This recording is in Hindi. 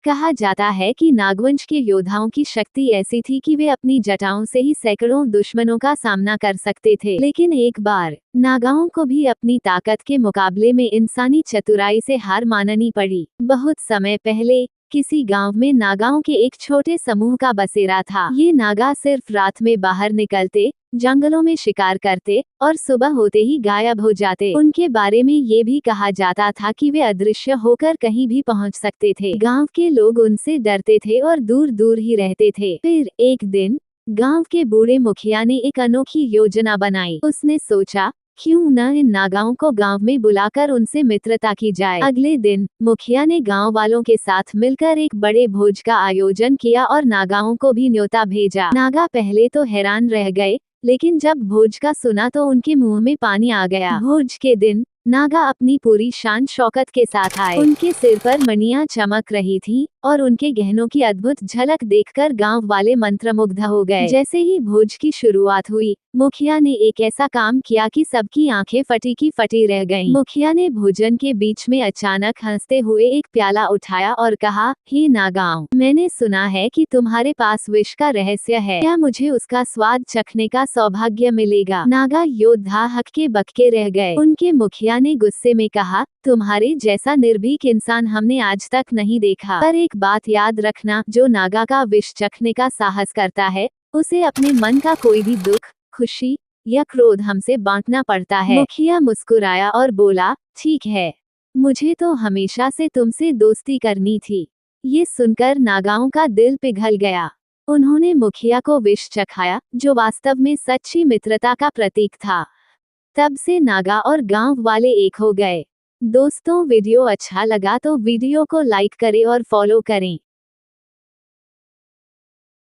कहा जाता है कि नागवंश के योद्धाओं की शक्ति ऐसी थी कि वे अपनी जटाओं से ही सैकड़ों दुश्मनों का सामना कर सकते थे। लेकिन एक बार नागाओं को भी अपनी ताकत के मुकाबले में इंसानी चतुराई से हार माननी पड़ी। बहुत समय पहले किसी गांव में नागाओं के एक छोटे समूह का बसेरा था। ये नागा सिर्फ रात में बाहर निकलते, जंगलों में शिकार करते और सुबह होते ही गायब हो जाते। उनके बारे में ये भी कहा जाता था कि वे अदृश्य होकर कहीं भी पहुंच सकते थे। गांव के लोग उनसे डरते थे और दूर दूर ही रहते थे। फिर एक दिन गांव के बूढ़े मुखिया ने एक अनोखी योजना बनाई। उसने सोचा, क्यों न इन नागाओं को गांव में बुलाकर उनसे मित्रता की जाए। अगले दिन मुखिया ने गांव वालों के साथ मिलकर एक बड़े भोज का आयोजन किया और नागाओं को भी न्योता भेजा। नागा पहले तो हैरान रह गए, लेकिन जब भोज का सुना तो उनके मुंह में पानी आ गया। भोज के दिन नागा अपनी पूरी शान शौकत के साथ आए। उनके सिर पर मणियां चमक रही थीं और उनके गहनों की अद्भुत झलक देखकर गांव वाले मंत्रमुग्ध हो गए। जैसे ही भोज की शुरुआत हुई, मुखिया ने एक ऐसा काम किया कि सबकी आंखें फटी की फटी रह गईं। मुखिया ने भोजन के बीच में अचानक हंसते हुए एक प्याला उठाया और कहा, हे नागाओं, मैंने सुना है कि तुम्हारे पास विष का रहस्य है। क्या मुझे उसका स्वाद चखने का सौभाग्य मिलेगा? नागा योद्धा हक्के बक्के रह गए। उनके मुखिया ने गुस्से में कहा, तुम्हारे जैसा निर्भीक इंसान हमने आज तक नहीं देखा। पर एक बात याद रखना, जो नागा का विष चखने का साहस करता है, उसे अपने मन का कोई भी दुख, खुशी या क्रोध हमसे बांटना पड़ता है। मुखिया मुस्कुराया और बोला, ठीक है, मुझे तो हमेशा से तुमसे दोस्ती करनी थी। ये सुनकर नागाओं का दिल पिघल गया। उन्होंने मुखिया को विष चखाया, जो वास्तव में सच्ची मित्रता का प्रतीक था। तब से नागा और गांव वाले एक हो गए। दोस्तों, वीडियो अच्छा लगा तो वीडियो को लाइक करें और फॉलो करें।